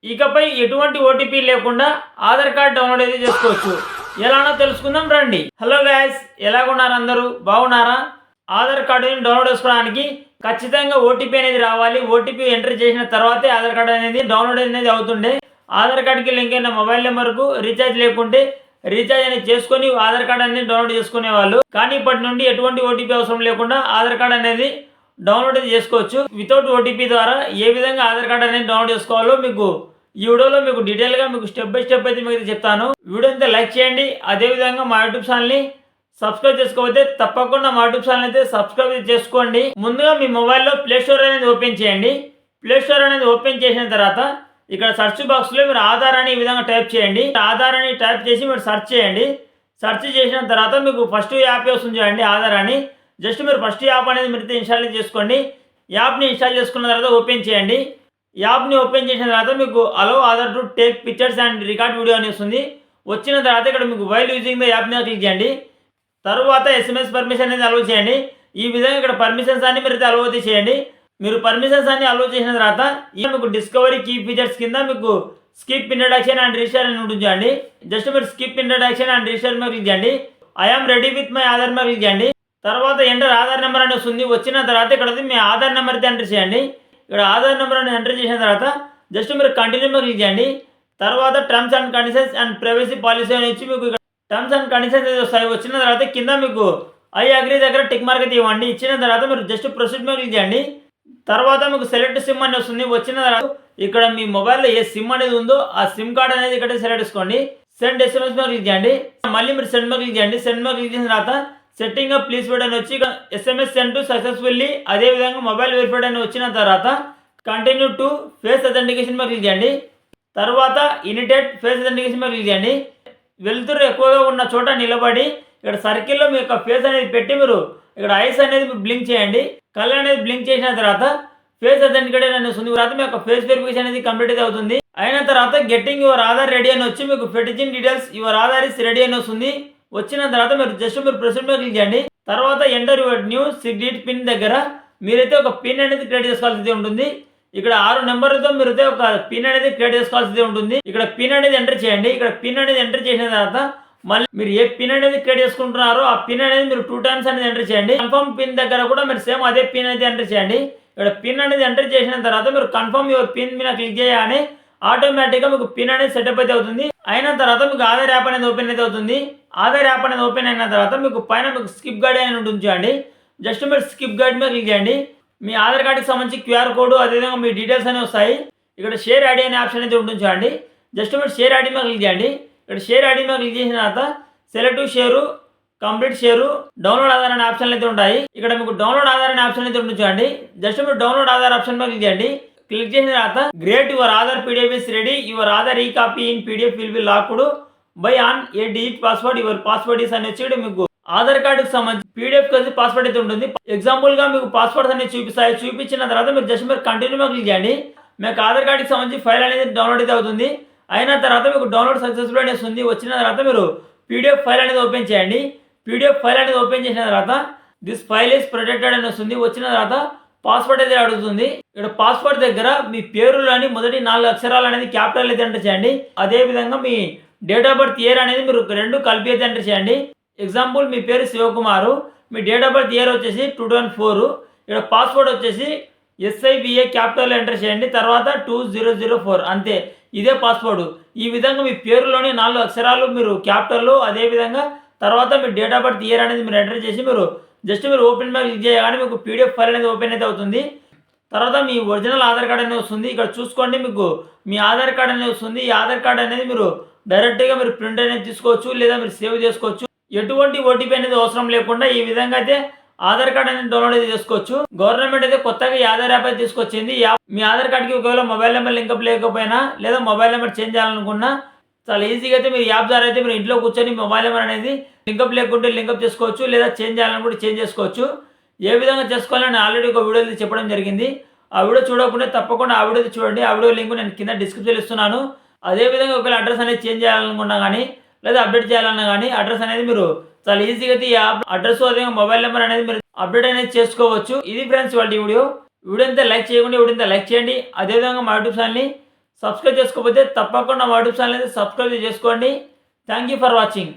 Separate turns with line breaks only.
ఇకపై ఎటువంటి ఓటీపీ లేకుండా ఆధార్ కార్డ్ డౌన్లోడ్ అయితే చేసుకోవచ్చు. ఎలానో తెలుసుకుందాం రండి. హలో గైస్, ఎలాగున్నారు అందరూ? బాగున్నారా? ఆధార్ కార్డుని డౌన్లోడ్ చేసుకోవడానికి ఖచ్చితంగా ఓటీపీ అనేది రావాలి. ఓటీపీ ఎంటర్ చేసిన తర్వాతే ఆధార్ కార్డు అనేది డౌన్లోడ్ అనేది అవుతుండే. ఆధార్ కార్డుకి లింక్ అయిన మొబైల్ నెంబర్కు రీఛార్జ్ లేకుంటే రీఛార్జ్ అనేది చేసుకొని ఆధార్ కార్డు అనేది డౌన్లోడ్ చేసుకునే వాళ్ళు. కానీ ఇప్పటి నుండి ఎటువంటి ఓటీపీ అవసరం లేకుండా ఆధార్ కార్డు అనేది డౌన్లోడ్ చేసుకోవచ్చు. వితౌట్ ఓటీపీ ద్వారా ఏ విధంగా ఆధార్ కార్డు అనేది డౌన్లోడ్ చేసుకోవాలో మీకు ఈ వీడియోలో మీకు డీటెయిల్గా మీకు స్టెప్ బై స్టెప్ అయితే మీకు చెప్తాను. వీడియో అయితే లైక్ చేయండి. అదేవిధంగా మా యూట్యూబ్ ఛానల్ని సబ్స్క్రైబ్ చేసుకోకపోతే తప్పకుండా మా యూట్యూబ్ ఛానల్ అయితే సబ్స్క్రైబ్ చేసుకోండి. ముందుగా మీ మొబైల్లో ప్లే స్టోర్ అనేది ఓపెన్ చేయండి. ప్లే స్టోర్ అనేది ఓపెన్ చేసిన తర్వాత ఇక్కడ సెర్చ్ బాక్స్లో మీరు ఆధార్ అని ఈ విధంగా టైప్ చేయండి. ఆధార్ అని టైప్ చేసి మీరు సెర్చ్ చేయండి. సెర్చ్ చేసిన తర్వాత మీకు ఫస్ట్ యాప్ వస్తుంది చూడండి, ఆధార్ అని. జస్ట్ మీరు ఫస్ట్ యాప్ అనేది మీరు ఇన్స్టాల్ చేసుకోండి. యాప్ని ఇన్స్టాల్ చేసుకున్న తర్వాత ఓపెన్ చేయండి. యాప్ని ఓపెన్ చేసిన తర్వాత మీకు allow Aadhaar to take pictures and record video అని వస్తుంది. వచ్చిన తర్వాత ఇక్కడ మీకు వైల్ యూజింగ్ ద యాప్ మీద క్లిక్ చేయండి. తర్వాత ఎస్ఎంఎస్ పర్మిషన్ అనేది అలో చేయండి. ఈ విధంగా ఇక్కడ పర్మిషన్స్ అన్ని మీరు అలో అయితే చేయండి. మీరు పర్మిషన్స్ అన్ని అలో చేసిన తర్వాత మీకు డిస్కవరీ కీ ఫీచర్స్ కింద మీకు స్కిప్ ఇంట్రడక్షన్ అండ్ రిజిస్టర్ అని ఉంటుంది చూడండి. జస్ట్ మీరు స్కిప్ ఇంట్రడక్షన్ అండ్ రిజిస్టర్ మీద క్లిక్ చేయండి. I'm ready with my Aadhaar మీద క్లిక్ చేయండి. తర్వాత ఎంటర్ ఆధార్ నెంబర్ అని వస్తుంది. వచ్చిన తర్వాత ఇక్కడ మీ ఆధార్ నెంబర్ అయితే ఎంటర్ చేయండి. ఇక్కడ ఆధార్ నెంబర్ అని ఎంటర్ చేసిన తర్వాత జస్ట్ మీరు కంటిన్యూ మీద క్లిక్ చేయండి. తర్వాత terms and conditions and privacy policy అని ఇచ్చి మీకు ఇక్కడ టర్మ్స్ అండ్ కండిషన్స్ అయితే వస్తాయి. వచ్చిన తర్వాత కింద మీకు ఐ అగ్రీ దగ్గర టిక్ మార్క్ అయితే ఇవ్వండి. ఇచ్చిన తర్వాత మీరు జస్ట్ ప్రొసీడ్ మీద క్లిక్ చేయండి. తర్వాత మీకు సెలెక్ట్ సిమ్ అని వస్తుంది. వచ్చిన తర్వాత ఇక్కడ మీ మొబైల్లో ఏ సిమ్ అనేది ఉందో ఆ సిమ్ కార్డ్ అనేది ఇక్కడ సెలెక్ట్ చేసుకోండి. సెండ్ ఎస్ఎంఎస్ మీద క్లిక్ చేయండి. మళ్ళీ మీరు సెండ్ మీద క్లిక్ చేయండి. సెండ్ మీద క్లిక్ చేసిన తర్వాత సెట్టింగ్ అప్ ప్లీజ్ వెయిట్ అని వచ్చి ఎస్ఎంఎస్ సెండ్ టు సక్సెస్ఫుల్లీ, అదేవిధంగా మొబైల్ వెరిఫైడ్ అని వచ్చిన తర్వాత కంటిన్యూ టు ఫేస్ అథెంటికేషన్ మీద క్లిక్ చేయండి. తర్వాత ఇనిటెడ్ ఫేస్ అథెంటికేషన్ మీద క్లిక్ చేయండి. వెలుతురు ఎక్కువగా ఉన్న చోట నిలబడి ఇక్కడ సర్కిల్లో మీ యొక్క ఫేస్ అనేది పెట్టి మీరు ఇక్కడ ఐస్ అనేది బ్లింక్ చేయండి. కళ్ళు అనేది బ్లింక్ చేసిన తర్వాత ఫేస్ అథెంటికేషన్ అనేది వస్తుంది. తర్వాత మీ యొక్క ఫేస్ వెరిఫికేషన్ అనేది కంప్లీట్ అయితే అవుతుంది. అయిన తర్వాత గెట్టింగ్ యువర్ ఆధార్ రెడీ అని వచ్చి మీకు fetching details your Aadhaar is ready అని వస్తుంది. వచ్చిన తర్వాత మీరు జస్ట్ మీరు ప్రొసీడ్ మీద క్లిక్ చేయండి. తర్వాత enter your new 6 digit pin దగ్గర మీరైతే ఒక పిన్ అనేది క్రియేట్ చేసుకోవాల్సి ఉంటుంది. ఇక్కడ 6 నెంబర్లతో మీరైతే ఒక పిన్ అనేది క్రియేట్ చేసుకోవాల్సి ఉంటుంది. ఇక్కడ పిన్ అనేది ఎంటర్ చేయండి. ఇక్కడ పిన్ అనేది ఎంటర్ చేసిన తర్వాత మళ్ళీ మీరు ఏ పిన్ అనేది క్రియేట్ చేసుకుంటున్నారో ఆ పిన్ అనేది మీరు 2 టైమ్స్ అనేది ఎంటర్ చేయండి. కన్ఫర్మ్ పిన్ దగ్గర కూడా మీరు సేమ్ అదే పిన్ అనేది ఎంటర్ చేయండి. ఇక్కడ పిన్ అనేది ఎంటర్ చేసిన తర్వాత మీరు కన్ఫర్మ్ యువర్ పిన్ మీద క్లిక్ చేయగానే ఆటోమేటిక్గా మీకు పిన్ అనేది సెటప్ అయితే అవుతుంది. అయిన తర్వాత మీకు ఆధార్ యాప్ అనేది ఓపెన్ అయితే అవుతుంది. ఆధార్ యాప్ అనేది ఓపెన్ అయిన తర్వాత మీకు పైన మీకు స్కిప్ గైడ్ అని ఉంటుంది చూడండి. జస్ట్ మీరు స్కిప్ గైడ్ మీద క్లిక్ చేయండి. మీ ఆధార్ కార్డుకి సంబంధించి క్యూఆర్ కోడ్ అదేవిధంగా మీ డీటెయిల్స్ అనేవి వస్తాయి. ఇక్కడ షేర్ ఐడి అనే ఆప్షన్ అయితే ఉంటుంది చూడండి. జస్ట్ మీరు షేర్ ఐడి మీద క్లిక్ చేయండి. ఇక్కడ షేర్ ఐడి మీద క్లిక్ చేసిన తర్వాత select share, complete share, download Aadhaar అనే ఆప్షన్లు అయితే ఉంటాయి. ఇక్కడ మీకు డౌన్లోడ్ ఆధార్ అనే ఆప్షన్ అయితే ఉంటుంది చూడండి. జస్ట్ మీరు డౌన్లోడ్ ఆధార్ ఆప్షన్ మీద క్లిక్ చేయండి. క్లిక్ చేసిన తర్వాత great your Aadhaar PDF is ready, your Aadhaar e copy in PDF will be locked by on a digit password, your password is అని వచ్చి మీకు ఆధార్ కార్డుకి సంబంధించి పీడిఎఫ్ కలిసి పాస్వర్డ్ అయితే ఉంటుంది. ఎగ్జాంపుల్గా మీకు పాస్వర్డ్స్ అనేది చూపిస్తాయి. చూపించిన తర్వాత మీరు జస్ట్ మీరు కంటిన్యూ మీద క్లిక్ చేయండి. మీకు ఆధార్ కార్డుకి సంబంధించి ఫైల్ అనేది డౌన్లోడ్ అయితే అవుతుంది. అయిన తర్వాత మీకు డౌన్లోడ్ సక్సెస్ఫుల్ అనేది వస్తుంది. వచ్చిన తర్వాత మీరు పీడిఎఫ్ ఫైల్ అనేది ఓపెన్ చేయండి. పీడిఎఫ్ ఫైల్ అనేది ఓపెన్ చేసిన తర్వాత దిస్ ఫైల్ ఈస్ ప్రొటెక్టెడ్ అని వస్తుంది. వచ్చిన తర్వాత పాస్వర్డ్ అయితే అడుగుతుంది. ఇక్కడ పాస్వర్డ్ దగ్గర మీ పేరులోని మొదటి 4 అక్షరాలు అనేది క్యాపిటల్ అయితే ఎంటర్ చేయండి. అదేవిధంగా మీ డేట్ ఆఫ్ బర్త్ ఇయర్ అనేది మీరు 2 కలిపి అయితే ఎంటర్ చేయండి. ఎగ్జాంపుల్ మీ పేరు శివకుమారు, మీ డేట్ ఆఫ్ బర్త్ ఇయర్ వచ్చేసి 2004. ఇక్కడ పాస్వర్డ్ వచ్చేసి SIVA క్యాపిటల్ ఎంటర్ చేయండి. తర్వాత 2004 అంతే, ఇదే పాస్వర్డ్. ఈ విధంగా మీ పేరులోని 4 అక్షరాలు మీరు క్యాపిటల్లో, అదేవిధంగా తర్వాత మీ డేట్ ఆఫ్ బర్త్ ఇయర్ అనేది మీరు ఎంటర్ చేసి మీరు జస్ట్ మీరు ఓపెన్ మీద క్లిక్ చేయగానే మీకు పీడిఎఫ్ ఫైల్ అనేది ఓపెన్ అయితే అవుతుంది. తర్వాత మీ ఒరిజినల్ ఆధార్ కార్డ్ అనేది వస్తుంది. ఇక్కడ చూసుకోండి మీకు మీ ఆధార్ కార్డ్ అనేది వస్తుంది. ఈ ఆధార్ కార్డ్ అనేది మీరు డైరెక్ట్గా మీరు ప్రింట్ అనేది తీసుకోవచ్చు, లేదా మీరు సేవ్ చేసుకోవచ్చు. ఎటువంటి ఓటీపీ అనేది అవసరం లేకుండా ఈ విధంగా అయితే ఆధార్ కార్డ్ అనేది డౌన్లోడ్ అయితే చేసుకోవచ్చు. గవర్నమెంట్ అయితే కొత్తగా ఈ ఆధార్ యాప్ అయితే తీసుకొచ్చింది. మీ ఆధార్ కార్డ్కి ఒకవేళ మొబైల్ నెంబర్ లింకప్ లేకపోయినా లేదా మొబైల్ నెంబర్ చేంజ్ చేయాలనుకున్నా చాలా ఈజీగా అయితే మీరు యాప్ ద్వారా అయితే మీరు ఇంట్లో కూర్చొని మొబైల్ నెంబర్ అనేది లింకప్ లేకుంటే లింకప్ చేసుకోవచ్చు, లేదా చేంజ్ చేయాలనుకుంటే చేంజ్ చేసుకోవచ్చు. ఏ విధంగా చేసుకోవాలని ఆల్రెడీ ఒక వీడియో చెప్పడం జరిగింది. ఆ వీడియో చూడకుండా తప్పకుండా ఆ వీడియో చూడండి. ఆ వీడియో లింక్ నేను కింద డిస్క్రిప్షన్లో ఇస్తున్నాను. అదేవిధంగా ఒకవేళ అడ్రస్ అనేది చేంజ్ చేయాలనుకున్నా కానీ లేదా అప్డేట్ చేయాలన్నా కానీ అడ్రస్ అనేది మీరు చాలా ఈజీగా అయితే ఈ యాప్ అడ్రస్ అదేవిధంగా మొబైల్ నెంబర్ అనేది మీరు అప్డేట్ అనేది చేసుకోవచ్చు. ఇది ఫ్రెండ్స్ వాళ్ళ వీడియో. వీడియో అంతా లైక్ చేయకుండా వీడియో అంతా లైక్ చేయండి. అదేవిధంగా మా యూట్యూబ్ ఛానల్ని సబ్స్క్రైబ్ చేసుకోకపోతే తప్పకుండా మా యూట్యూబ్ ఛానల్ అయితే సబ్స్క్రైబ్ చేసుకోండి. Thank you for watching.